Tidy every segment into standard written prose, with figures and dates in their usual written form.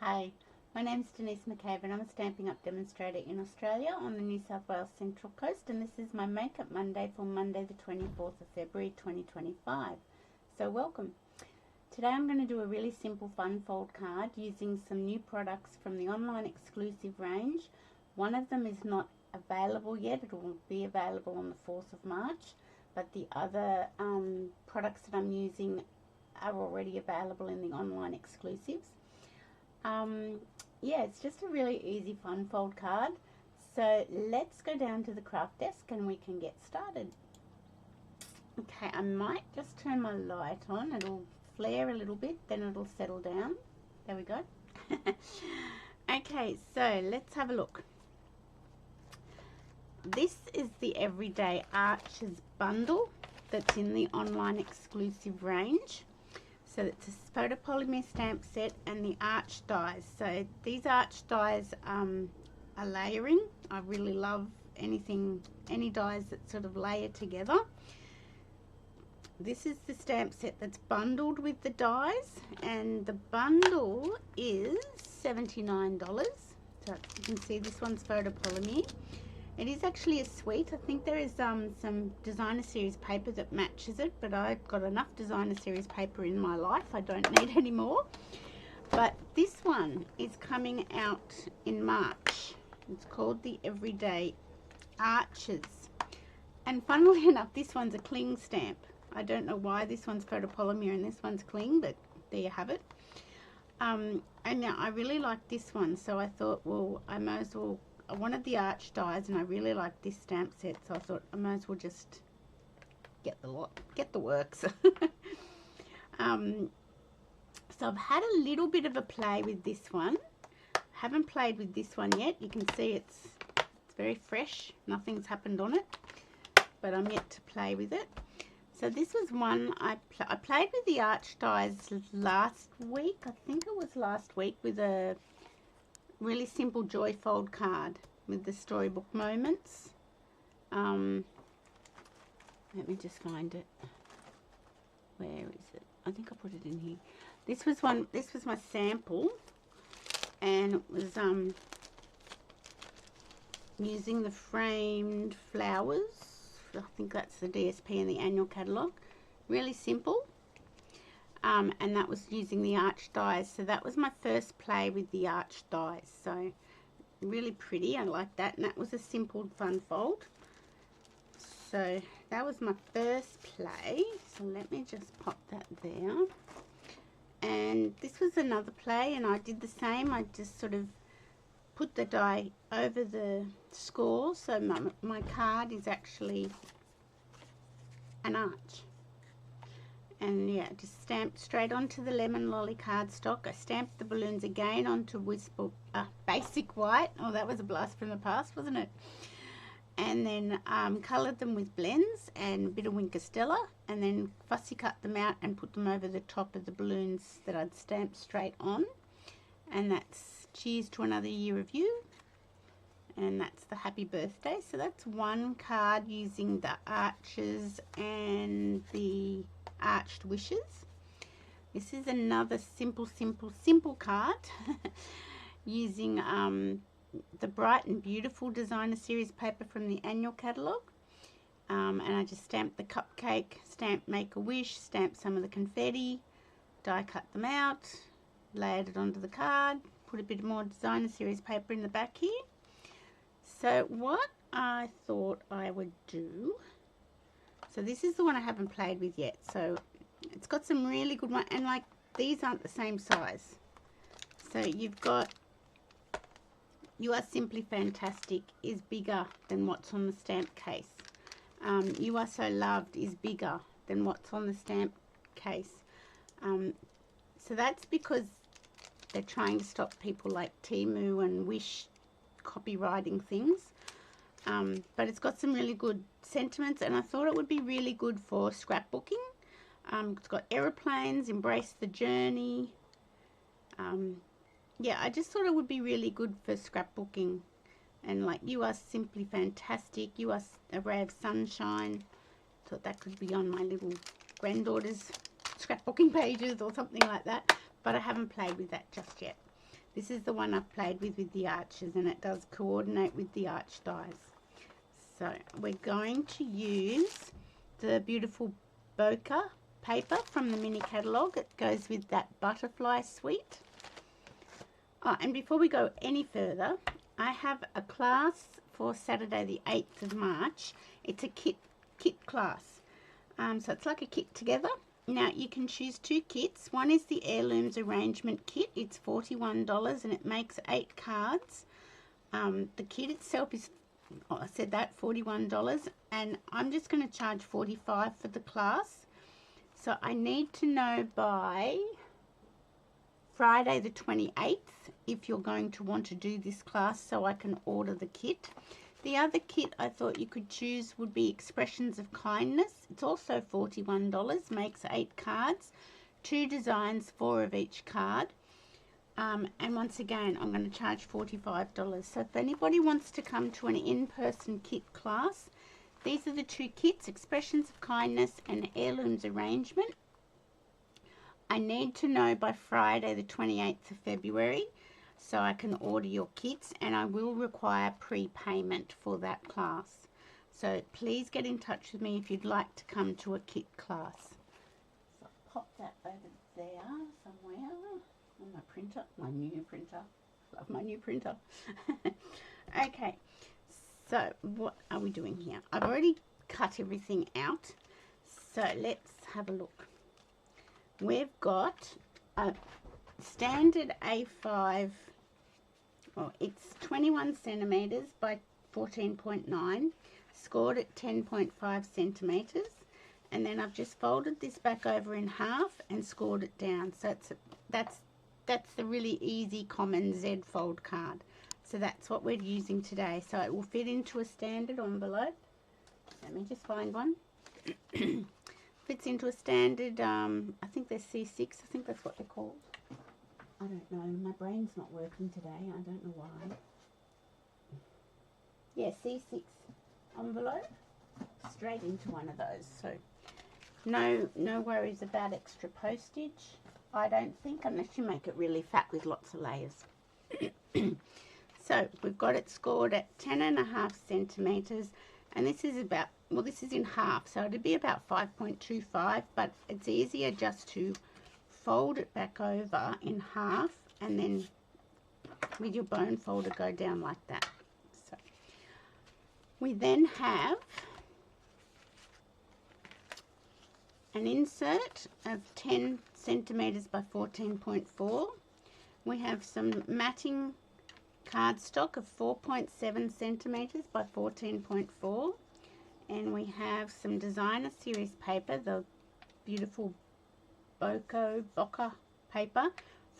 Hey, my name's Denise McCabe and I'm a Stampin' Up demonstrator in Australia on the New South Wales Central Coast, and this is my Makeup Monday for Monday the 24th of February 2025. So welcome. Today I'm going to do a really simple fun fold card using some new products from the online exclusive range. One of them is not available yet, it will be available on the 4th of March, but the other products that I'm using are already available in the online exclusives. Yeah, it's just a really easy fun fold card. So let's go down to the craft desk and we can get started. Okay, I might just turn my light on. It'll flare a little bit, then it'll settle down. There we go. Okay, so let's have a look. This is the Everyday Arches bundle that's in the online exclusive range. So it's a photopolymer stamp set and the arch dies. So these arch dies are layering. I really love any dies that sort of layer together. This is the stamp set that's bundled with the dies, and the bundle is $79. So you can see this one's photopolymer. It is actually a suite. I think there is some designer series paper that matches it, but I've got enough designer series paper in my life. I don't need any more. But this one is coming out in March. It's called the Everyday Arches. And funnily enough, this one's a cling stamp. I don't know why this one's photopolymer and this one's cling, but there you have it. And now I really like this one, so I thought, well, I might as well. I wanted the arch dies and I really like this stamp set, so I thought I might as well just get the lot, get the works. So I've had a little bit of a play with this one. Haven't played with this one yet. You can see it's very fresh. Nothing's happened on it, but I'm yet to play with it. So this was one I played with the arch dies last week. I think it was last week with a really simple joy fold card with the storybook moments. Let me just find it. Where is it? I think I put it in here. This was my sample, and it was using the framed flowers. I think that's the DSP in the annual catalogue. Really simple. And that was using the arch dies. So that was my first play with the arch dies. So really pretty. I like that. And that was a simple fun fold. So that was my first play. So let me just pop that there. And this was another play, and I did the same. I just sort of put the die over the score. So my card is actually an arch. And yeah, just stamped straight onto the lemon lolly cardstock. I stamped the balloons again onto basic white. Oh, that was a blast from the past, wasn't it? And then coloured them with blends and a bit of Winker Stella, and then fussy cut them out and put them over the top of the balloons that I'd stamped straight on. And that's cheers to another year of you. And that's the happy birthday. So that's one card using the arches and the arched wishes. This is another simple card using the Bright and Beautiful designer series paper from the annual catalogue, and I just stamped the cupcake, stamped Make a Wish, stamped some of the confetti, die cut them out, layered it onto the card, put a bit more designer series paper in the back here. So what I thought I would do, so this is the one I haven't played with yet. So it's got some really good ones, and like these aren't the same size. So you've got You Are Simply Fantastic is bigger than what's on the stamp case. You Are So Loved is bigger than what's on the stamp case. So that's because they're trying to stop people like Temu and Wish copywriting things. But it's got some really good sentiments, and I thought it would be really good for scrapbooking. It's got aeroplanes, embrace the journey. Yeah, I just thought it would be really good for scrapbooking. And like, You Are Simply Fantastic, You Are a Ray of Sunshine. Thought that could be on my little granddaughter's scrapbooking pages or something like that. But I haven't played with that just yet. This is the one I've played with the arches, and it does coordinate with the arch dies. So we're going to use the Beautiful Bokeh paper from the Mini Catalogue. It goes with that butterfly suite. Oh, and before we go any further, I have a class for Saturday the 8th of March. It's a kit class. So it's like a kit together. Now you can choose two kits. One is the Heirlooms Arrangement Kit. It's $41 and it makes 8 cards. The kit itself is, oh, I said that, $41, and I'm just going to charge $45 for the class. So I need to know by Friday the 28th if you're going to want to do this class so I can order the kit. The other kit I thought you could choose would be Expressions of Kindness. It's also $41, makes 8 cards, 2 designs, 4 of each card. And once again, I'm going to charge $45. So if anybody wants to come to an in-person kit class, these are the 2 kits, Expressions of Kindness and Heirlooms Arrangement. I need to know by Friday the 28th of February so I can order your kits, and I will require prepayment for that class. So please get in touch with me if you'd like to come to a kit class. So I'll pop that over there somewhere on my printer, my new printer. Love my new printer. Okay, so what are we doing here? I've already cut everything out, so let's have a look. We've got a standard A5, well, it's 21 centimeters by 14.9, scored at 10.5 centimeters, and then I've just folded this back over in half and scored it down. So that's the really easy common Z fold card. So that's what we're using today. So it will fit into a standard envelope. Let me just find one. Fits into a standard, I think they're C6, I think that's what they're called. I don't know, my brain's not working today, I don't know why. Yeah, C6 envelope, straight into one of those. So no worries about extra postage, I don't think, unless you make it really fat with lots of layers. So we've got it scored at 10.5 centimeters, and this is about, well, this is in half, so it'd be about 5.25, but it's easier just to fold it back over in half and then with your bone folder go down like that. So we then have an insert of 10 centimeters by 14.4. We have some matting cardstock of 4.7 centimeters by 14.4, and we have some designer series paper, the Beautiful Bokeh paper,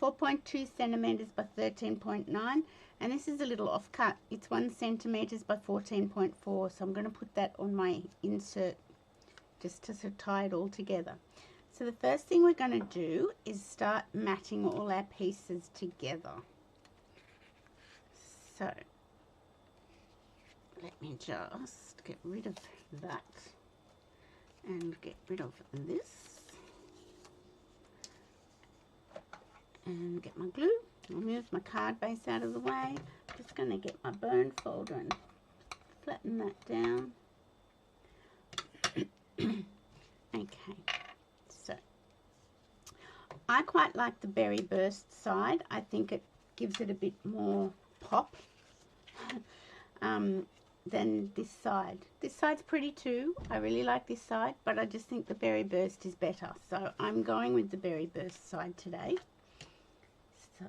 4.2 centimeters by 13.9, and this is a little offcut. It's 1 centimeters by 14.4, so I'm going to put that on my insert just to sort of tie it all together. So the first thing we're going to do is start matting all our pieces together. So let me just get rid of that and get rid of this and get my glue. I'll move my card base out of the way. Just going to get my bone folder and flatten that down. Okay, so I quite like the berry burst side. I think it gives it a bit more pop than this side. This side's pretty too. I really like this side, but I just think the berry burst is better. So I'm going with the berry burst side today. So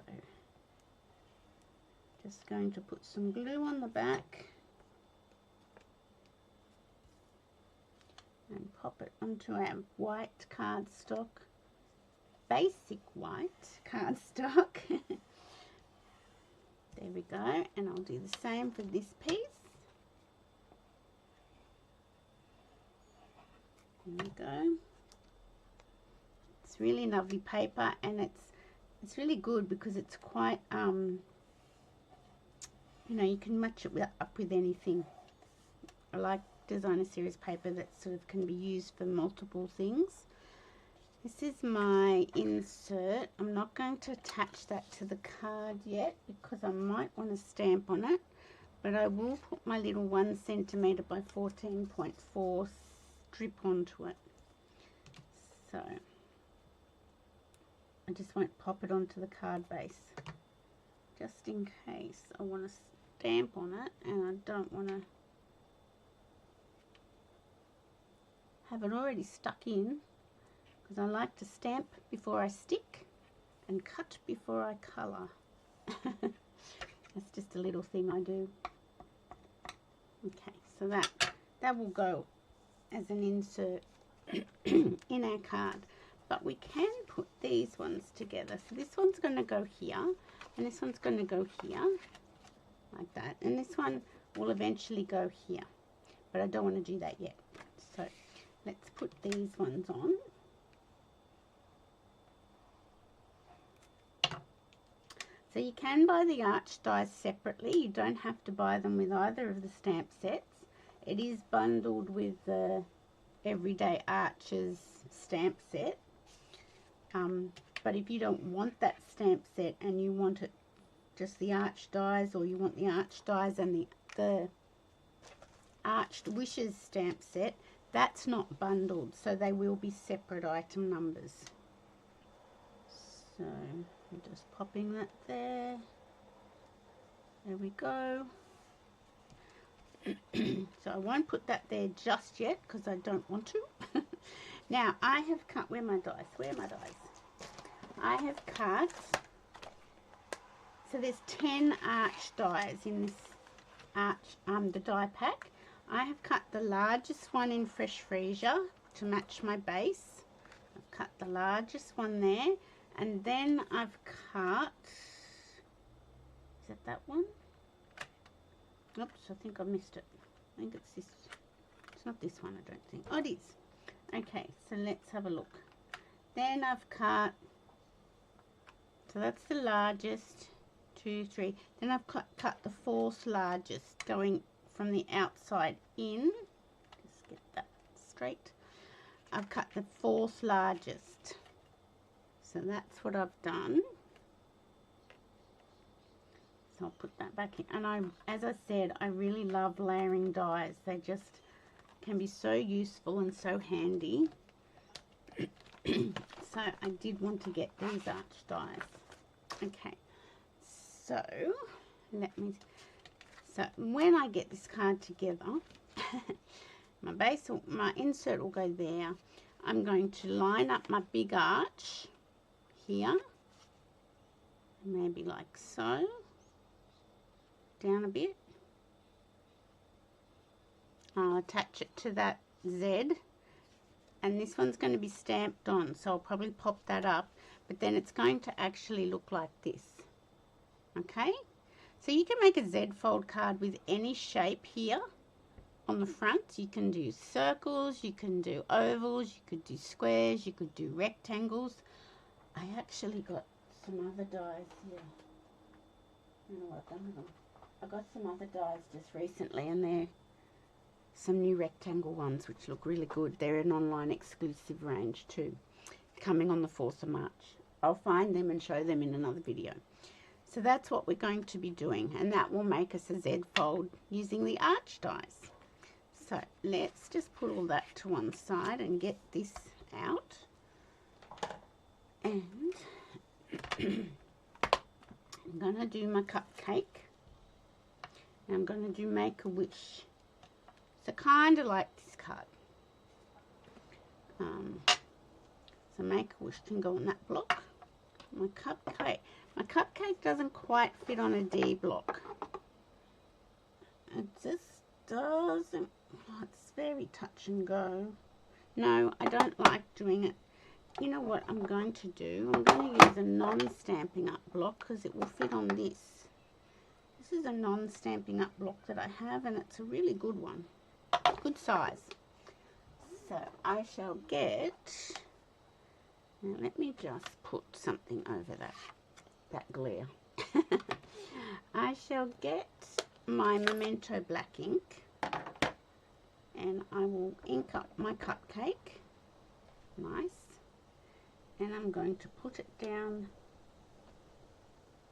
just going to put some glue on the back and pop it onto our white cardstock, basic white cardstock. There we go, and I'll do the same for this piece. There we go. It's really lovely paper, and it's really good because it's quite, you know, you can match it up with anything. I like designer series paper that sort of can be used for multiple things. This is my insert. I'm not going to attach that to the card yet because I might want to stamp on it, but I will put my little 1 centimetre by 14.4 strip onto it. So I just won't pop it onto the card base, just in case I want to stamp on it and I don't want to have it already stuck in, because I like to stamp before I stick and cut before I colour. That's just a little thing I do. Okay, so that will go as an insert in our card. But we can put these ones together. So this one's going to go here, and this one's going to go here, like that. And this one will eventually go here. But I don't want to do that yet. So let's put these ones on. So you can buy the arch dies separately. You don't have to buy them with either of the stamp sets. It is bundled with the Everyday Arches stamp set. But if you don't want that stamp set and you want it just the arch dies, or you want the arch dies and the Arched Wishes stamp set, that's not bundled, so they will be separate item numbers. So I'm just popping that there. There we go. So I won't put that there just yet because I don't want to. Now I have cut, where are my dies? Where are my dies? I have cut, so there's 10 arch dies in this the die pack. I have cut the largest one in Fresh Freesia to match my base. I've cut the largest one there, and then I've cut, is it that one? Oops, I think I missed it. I think it's this. It's not this one, I don't think. Oh, it is. Okay, so let's have a look. Then I've cut, so that's the largest, 2, 3. Then I've cut the fourth largest, going from the outside in. Just get that straight. I've cut the fourth largest. So that's what I've done. So I'll put that back in. And as I said, I really love layering dies. They just can be so useful and so handy. So I did want to get these arch dies. Okay, so so when I get this card together, my insert will go there. I'm going to line up my big arch here, maybe like so, down a bit. I'll attach it to that Z, and this one's going to be stamped on, so I'll probably pop that up, but then it's going to actually look like this. Okay, so you can make a Z fold card with any shape here on the front. You can do circles, you can do ovals, you could do squares, you could do rectangles. I actually got some other dies here. I don't know what I've done with them. I got some other dies just recently, and they're some new rectangle ones which look really good. They're an online exclusive range too, coming on the 4th of March. I'll find them and show them in another video. So that's what we're going to be doing, and that will make us a Z fold using the arch dies. So let's just put all that to one side and get this out. And I'm going to do my cupcake. I'm going to do Make-A-Wish. So kind of like this card. So Make-A-Wish can go on that block. My cupcake doesn't quite fit on a D block. It just doesn't. Oh, it's very touch and go. No, I don't like doing it. You know what I'm going to do? I'm going to use a non-stamping up block because it will fit on this. This is a non-stamping up block that I have, and it's a really good one. Good size. So I shall get, now let me just put something over that glare. I shall get my Memento black ink, and I will ink up my cupcake. Nice. and I'm going to put it down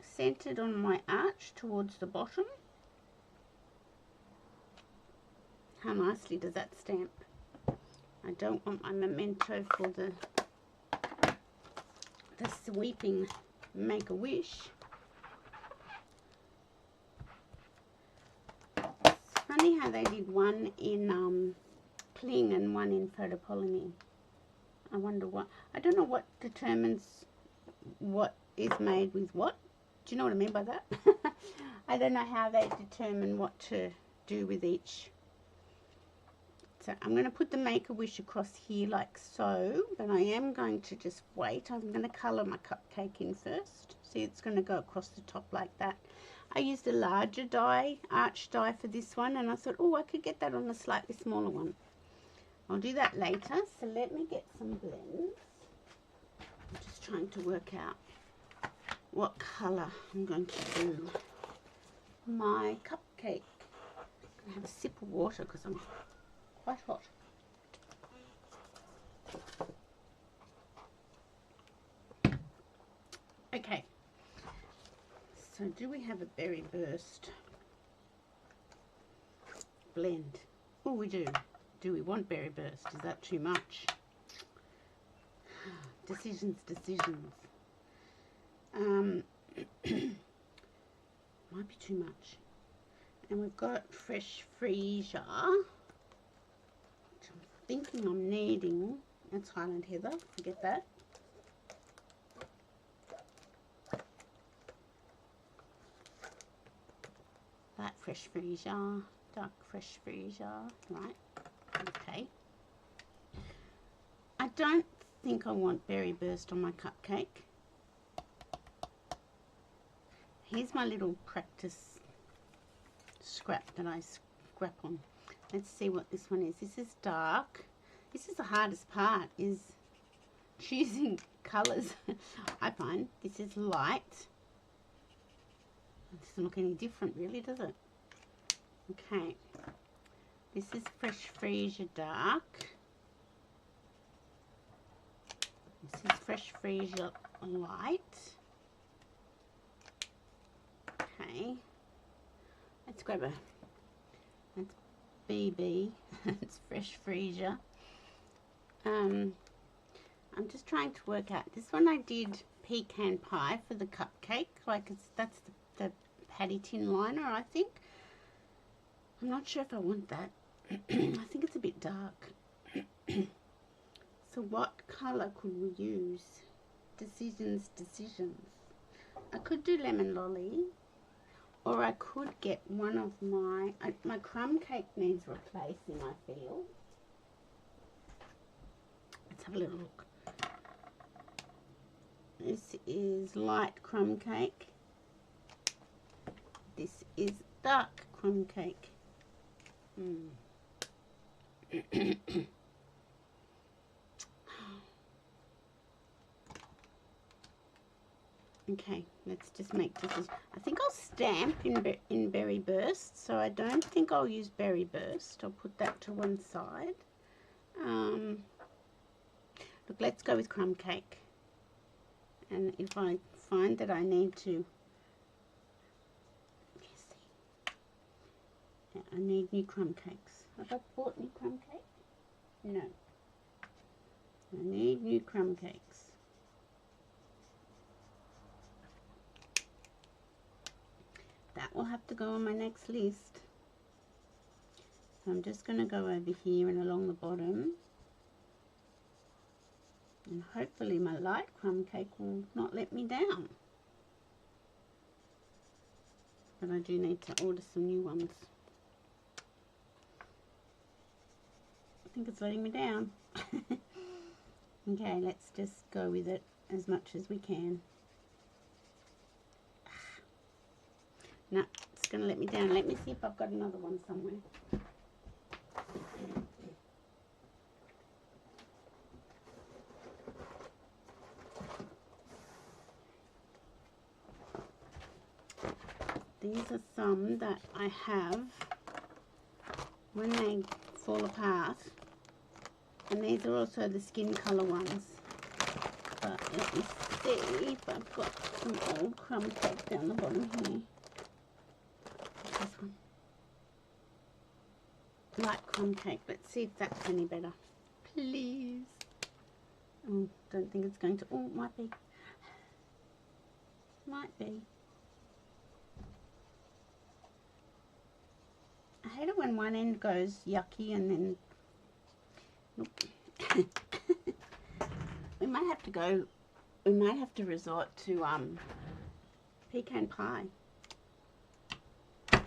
centered on my arch towards the bottom. How nicely does that stamp? I don't want my memento for the sweeping Make-A-Wish. It's funny how they did one in Cling and one in Photopolymer. I wonder what, I don't know what determines what is made with what. Do you know what I mean by that? I don't know how they determine what to do with each. So I'm going to put the Make-A-Wish across here like so, but I am going to just wait. I'm going to colour my cupcake in first. See, it's going to go across the top like that. I used a larger die, arch die for this one, and I thought, oh, I could get that on a slightly smaller one. I'll do that later, so let me get some blends. I'm just trying to work out what colour I'm going to do my cupcake. I'm going to have a sip of water because I'm quite hot. Okay, so do we have a berry burst blend? Oh, we do. Do we want berry burst? Is that too much? Decisions. Might be too much. And we've got fresh freesia, which I'm thinking I'm needing. That's Highland Heather, forget that. That fresh freesia, dark fresh freesia, right? Okay. I don't think I want berry burst on my cupcake. Here's my little practice scrap that I scrap on. Let's see what this one is. This is dark. This is the hardest part, is choosing colours. I find this is light. It doesn't look any different really, does it? Okay. This is Fresh Freesia Dark. This is Fresh Freesia Light. Okay. Let's grab a, that's BB. It's Fresh Freesia. I'm just trying to work out. This one I did pecan pie for the cupcake. Like that's the patty tin liner, I think. I'm not sure if I want that. I think it's a bit dark. So what colour could we use? Decisions. I could do Lemon Lolly, or I could get one of my crumb cake needs replacing, I feel. Let's have a little look. This is light crumb cake. This is dark crumb cake. Okay, let's just make this. I think I'll stamp in Berry Burst, so I don't think I'll use Berry Burst. I'll put that to one side. Look, let's go with crumb cake. And if I find that I need to, I need new crumb cakes. Have I bought new crumb cake? No. I need new crumb cakes. That will have to go on my next list. So I'm just going to go over here and along the bottom. And hopefully my light crumb cake will not let me down. But I do need to order some new ones. I think it's letting me down. Okay, let's just go with it as much as we can. No, it's going to let me down. Let me see if I've got another one somewhere. These are some that I have when they fall apart, and these are also the skin colour ones. But let me see if I've got some old crumb cake down the bottom here. This one. Light crumb cake. Let's see if that's any better. Please. Oh, don't think it's going to. Oh, it might be. Might be. I hate it when one end goes yucky and then. Nope. We might have to go. We might have to resort to pecan pie. Okay.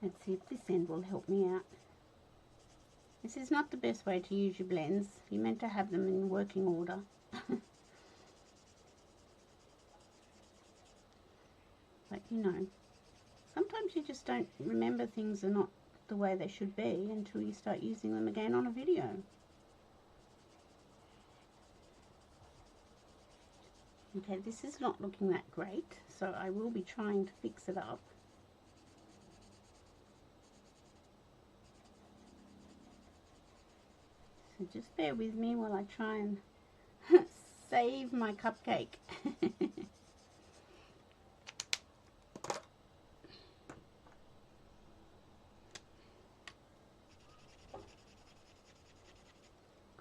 Let's see if this end will help me out. This is not the best way to use your blends. You're meant to have them in working order. But you know, sometimes you just don't remember things are not the way they should be until you start using them again on a video. Okay, this is not looking that great, so I will be trying to fix it up. So just bear with me while I try and save my cupcake.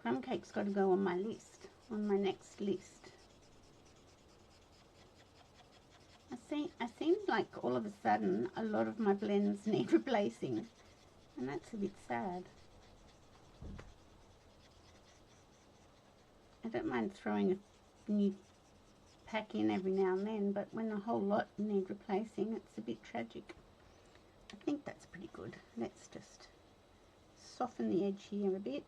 Crumb cake's got to go on my list, on my next list. I seem like all of a sudden a lot of my blends need replacing, and that's a bit sad. I don't mind throwing a new pack in every now and then, but when a whole lot need replacing, it's a bit tragic. I think that's pretty good. Let's just soften the edge here a bit.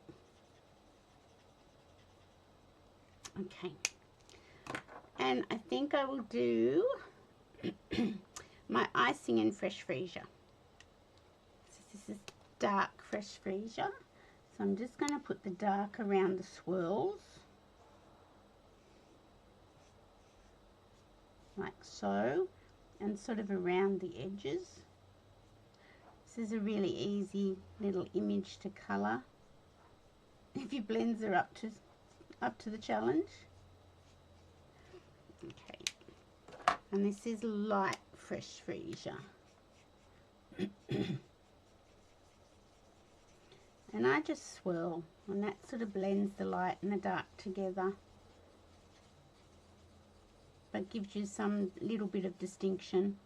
Okay, and I think I will do my icing in fresh freesia. So this is dark fresh freesia, so I'm just going to put the dark around the swirls like so, and sort of around the edges. This is a really easy little image to colour if your blends are up to the challenge. Okay, and this is light fresh freesia. And I just swirl, and that sort of blends the light and the dark together, but gives you some little bit of distinction.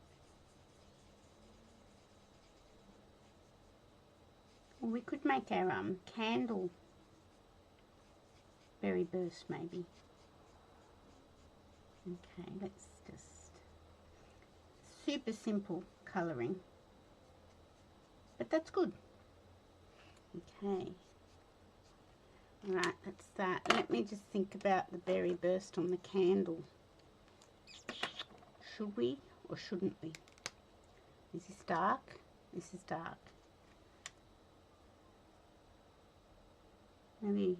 Well, we could make our candle berry burst maybe. Okay, let's just, super simple colouring, but that's good. Okay, alright, that's that. Let me just think about the berry burst on the candle. Should we or shouldn't we? This is dark, this is dark. Maybe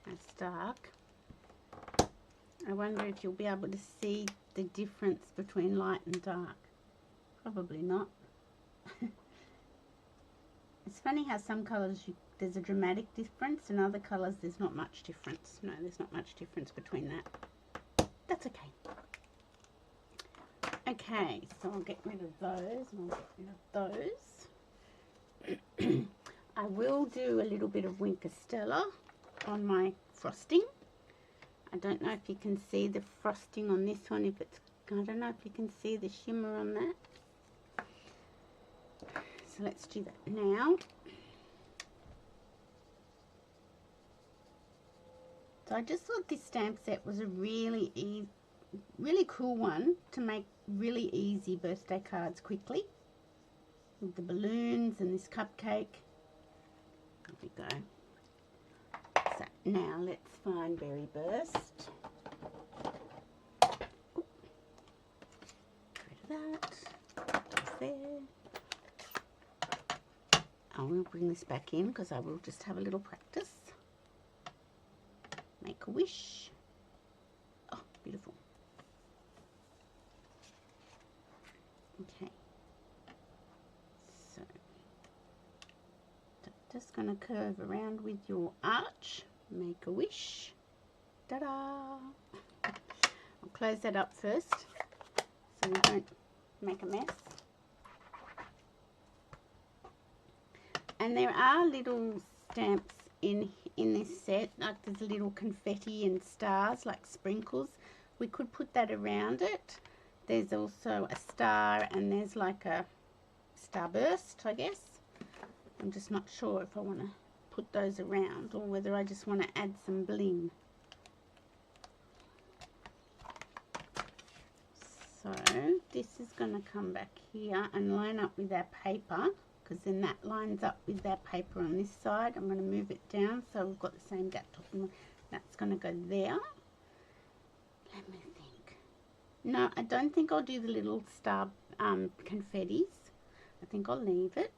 that's dark. I wonder if you'll be able to see the difference between light and dark. Probably not. It's funny how some colours there's a dramatic difference, and other colours there's not much difference. No, there's not much difference between that. That's okay. Okay, so I'll get rid of those, and I'll get rid of those. I will do a little bit of Winker Stella on my frosting. I don't know if you can see the frosting on this one, I don't know if you can see the shimmer on that. So let's do that now. So I just thought this stamp set was a really cool one to make really easy birthday cards quickly. With the balloons and this cupcake. There we go. So now let's find Berry Burst. Oop. Get rid of that. That's there. I will bring this back in because I will just have a little practice. Make a wish. Oh, beautiful. just going to curve around with your arch, make a wish. Ta-da! I'll close that up first so we don't make a mess. And there are little stamps in this set, like there's a little confetti and stars, like sprinkles. We could put that around it. There's also a star and there's like a starburst, I guess. I'm just not sure if I want to put those around or whether I just want to add some bling. So this is going to come back here and line up with our paper, because then that lines up with our paper on this side. I'm going to move it down so we've got the same gap top, and that's going to go there. Let me think. No, I don't think I'll do the little star confettis. I think I'll leave it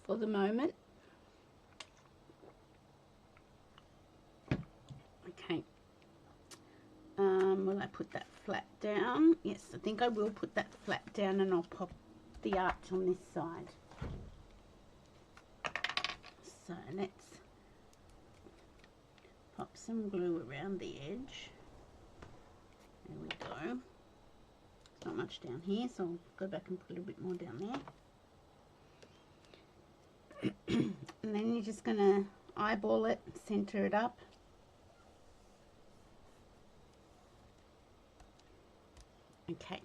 for the moment. Okay. Will I put that flat down? Yes, I think I will put that flat down, and I'll pop the arch on this side. So let's pop some glue around the edge. There we go. There's not much down here, so I'll go back and put a little bit more down there. And then you're just going to eyeball it, center it up. Okay,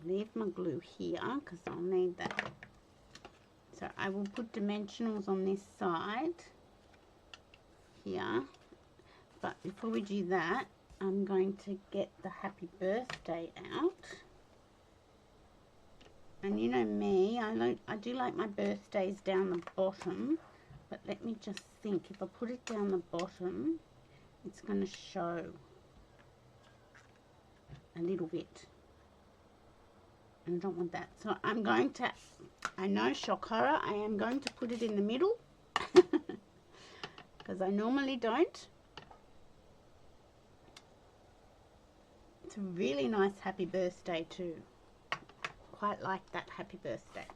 leave my glue here because I'll need that. So I will put dimensionals on this side here, but before we do that, I'm going to get the happy birthday out. And you know me, I do like my birthdays down the bottom, but let me just think, if I put it down the bottom, it's going to show a little bit, and I don't want that. So I'm going to, I know, shock horror, I am going to put it in the middle because I normally don't. It's a really nice happy birthday too. Quite like that happy birthday.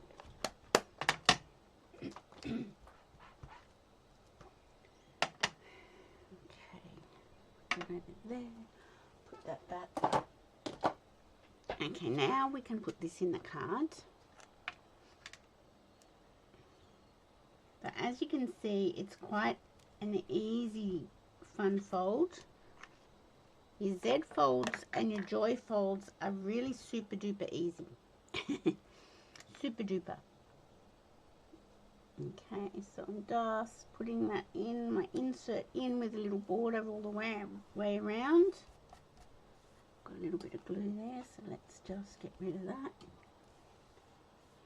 Okay, put it over there, put that back. Okay, now we can put this in the card. But as you can see, it's quite an easy fun fold. Your Z folds and your Joy folds are really super duper easy. Super duper. Okay, so I'm just putting that in, my insert in with a little border all the way around. Got a little bit of glue there, so let's just get rid of that.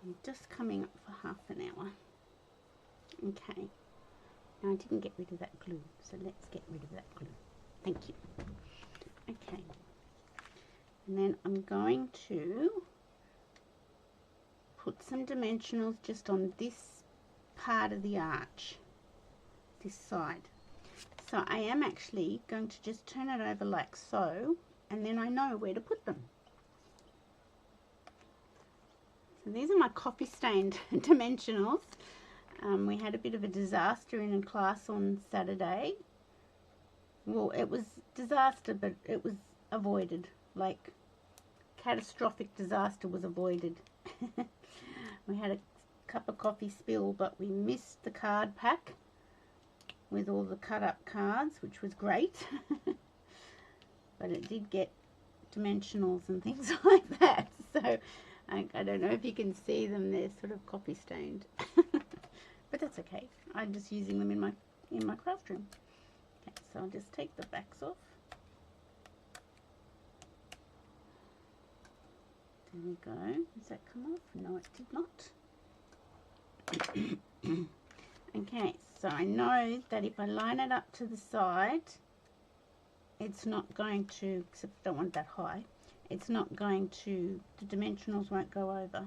I'm just coming up for half an hour. Okay, now I didn't get rid of that glue, so let's get rid of that glue. Thank you. Okay, and then I'm going to put some dimensionals just on this part of the arch, this side. So I am actually going to just turn it over like so, and then I know where to put them. So these are my coffee stained dimensionals. We had a bit of a disaster in a class on Saturday. Well, it was disaster, but it was avoided. Like, catastrophic disaster was avoided. We had a cup of coffee spill, but we missed the card pack with all the cut up cards, which was great. But it did get dimensionals and things like that, so I don't know if you can see them, they're sort of coffee stained. But that's okay, I'm just using them in my craft room. Okay, so I'll just take the backs off. There we go. Does that come off? No, it did not. Okay, so I know that if I line it up to the side, it's not going to, except I don't want that high, it's not going to, the dimensionals won't go over.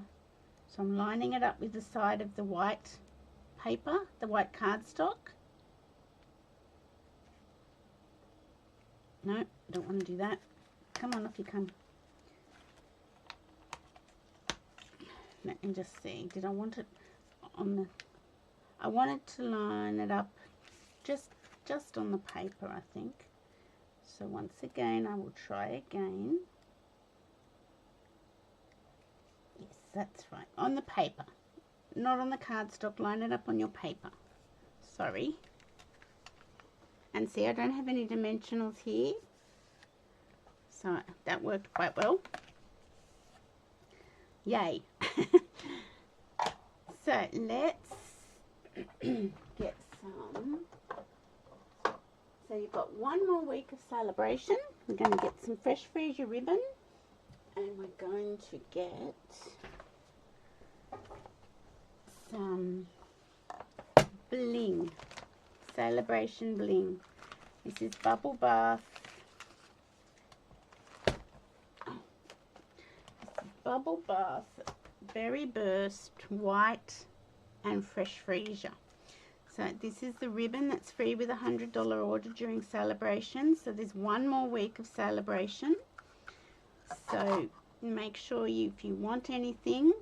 So I'm lining it up with the side of the white paper, the white cardstock. No, I don't want to do that. Come on, off you come. let me just see, did I want it on the, I wanted to line it up just on the paper, I think. So once again, I will try again. Yes, that's right, on the paper, not on the cardstock. Line it up on your paper. Sorry. And see, I don't have any dimensionals here, so that worked quite well. Yay. So let's get some. So you've got one more week of Sale-a-bration. We're going to get some fresh freesia ribbon, and we're going to get some bling, Sale-a-bration bling. This is Bubble Bath. Bubble Bath Berry Burst White and Fresh Freesia. So this is the ribbon that's free with a $100 order during Sale-a-bration. So there's one more week of Sale-a-bration. So make sure if you want anything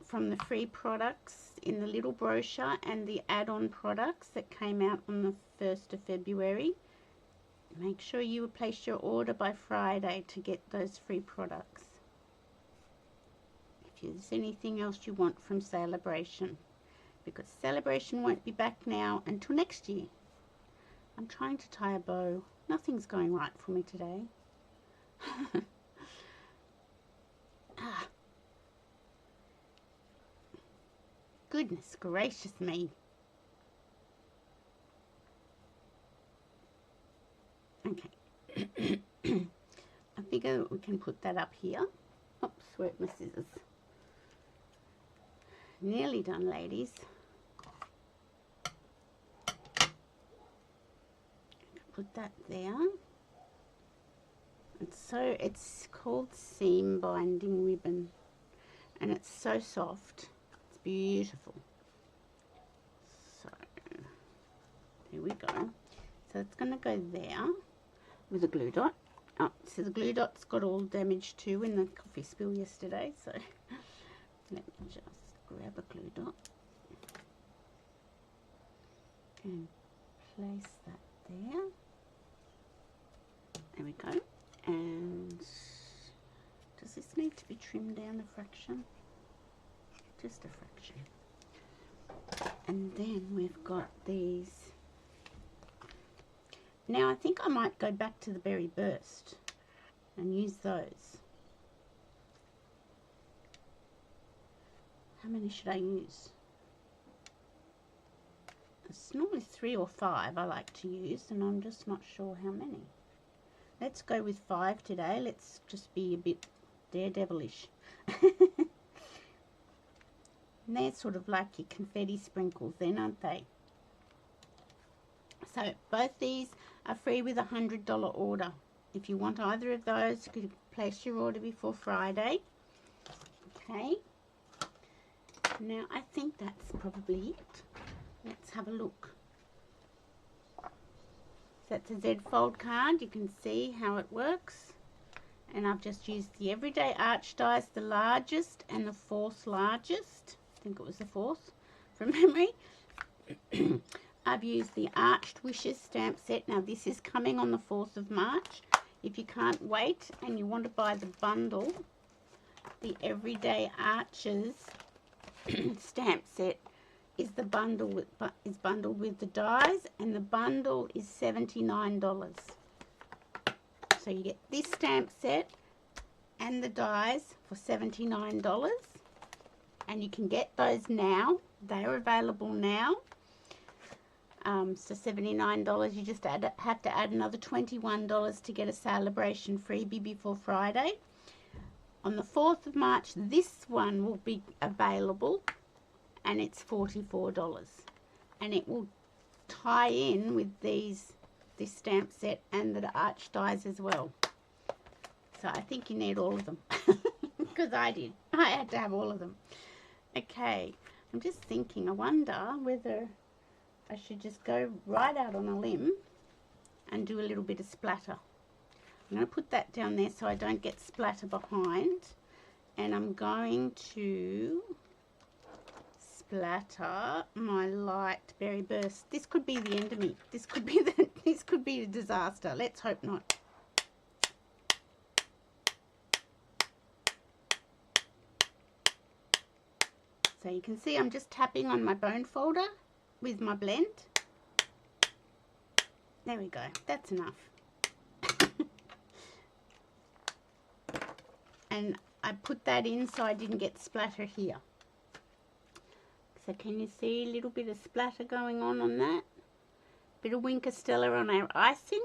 from the free products in the little brochure and the add-on products that came out on the 1st of February, make sure you place your order by Friday to get those free products. If there's anything else you want from Sale-a-bration, because Sale-a-bration won't be back now until next year. I'm trying to tie a bow. Nothing's going right for me today. Goodness gracious me. Okay. I figure we can put that up here. Oops, where's my scissors? Nearly done, ladies. Put that there. It's called seam binding ribbon, and it's so soft. It's beautiful. So there we go. So it's going to go there with a glue dot. Oh, so the glue dot's got all damaged too in the coffee spill yesterday. So let me just grab a glue dot and place that there. There we go. And does this need to be trimmed down a fraction? Just a fraction. And then we've got these. Now I think I might go back to the Berry Burst and use those. How many should I use? It's normally 3 or 5 I like to use, and I'm just not sure how many. Let's go with 5 today. Let's just be a bit daredevilish. And they're sort of like your confetti sprinkles then, aren't they? So both these are free with a $100 order. If you want either of those, you could place your order before Friday. Okay. Now I think that's probably it. Let's have a look. So that's a Z fold card. You can see how it works. And I've just used the Everyday Arch dies, the largest and the 4th largest. I think it was the 4th from memory. I've used the Arched Wishes stamp set. Now this is coming on the 4th of March. If you can't wait and you want to buy the bundle, the Everyday Arches stamp set is the bundle bundled with the dies, and the bundle is $79. So you get this stamp set and the dies for $79, and you can get those now. They're available now. So $79. You just have to add another $21 to get a Sale-a-bration freebie before Friday. On the 4th of March, this one will be available, and it's $44, and it will tie in with this stamp set and the arch dies as well. So I think you need all of them, because I did. I had to have all of them. Okay, I'm just thinking, I wonder whether I should just go right out on a limb and do a little bit of splatter. I'm going to put that down there so I don't get splatter behind. and I'm going to splatter my light berry burst. This could be the end of me. This could be this could be a disaster. Let's hope not. So you can see I'm just tapping on my bone folder with my blend. There we go. That's enough. And I put that in so I didn't get splatter here. So can you see a little bit of splatter going on that? Bit of Wink Stella on our icing.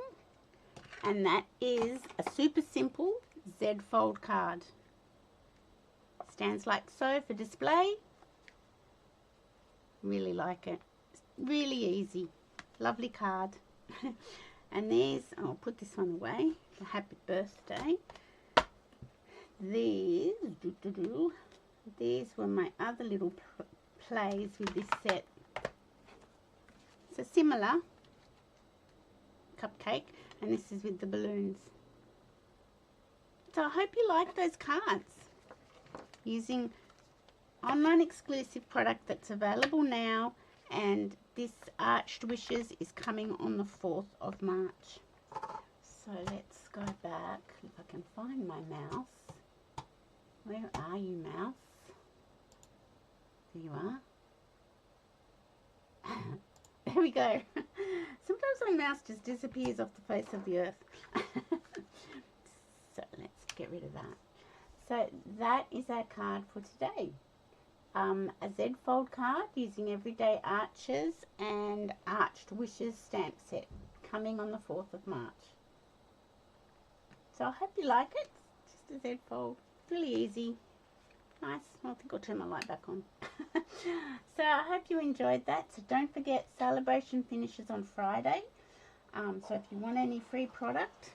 And that is a super simple Z fold card. Stands like so for display. Really like it. It's really easy. Lovely card. And these, I'll put this one away. The happy birthday. These were my other little plays with this set. It's a similar cupcake, and this is with the balloons. So I hope you like those cards. Using online exclusive product that's available now, and this Arched Wishes is coming on the 4th of March. So let's go back, if I can find my mouse. Where are you, mouse? There you are. There we go. Sometimes my mouse just disappears off the face of the earth. So let's get rid of that. So that is our card for today. A Z fold card using Everyday Arches and Arched Wishes stamp set coming on the 4th of March. So I hope you like it. It's just a Z fold. Really easy. Nice. I think I'll turn my light back on. So I hope you enjoyed that. So don't forget, Sale-a-bration finishes on Friday. So if you want any free product,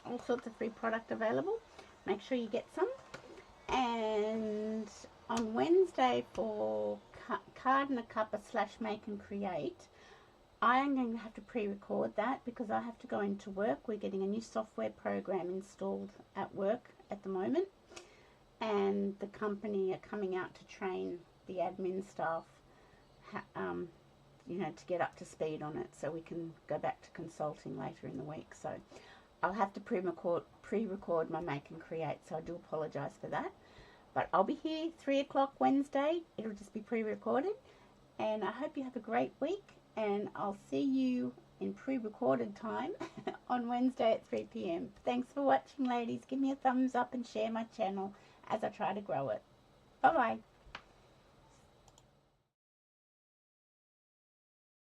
all sorts of free product available, make sure you get some. And on Wednesday for Card and a Cuppa / Make and Create, I am going to have to pre-record that because I have to go into work. We're getting a new software program installed at work at the moment, and the company are coming out to train the admin staff, you know, to get up to speed on it so we can go back to consulting later in the week. So I'll have to pre-record my Make and Create, so I do apologise for that. But I'll be here 3 o'clock Wednesday. It'll just be pre-recorded. And I hope you have a great week. And I'll see you in pre-recorded time on Wednesday at 3 p.m. Thanks for watching, ladies. Give me a thumbs up and share my channel as I try to grow it. Bye-bye.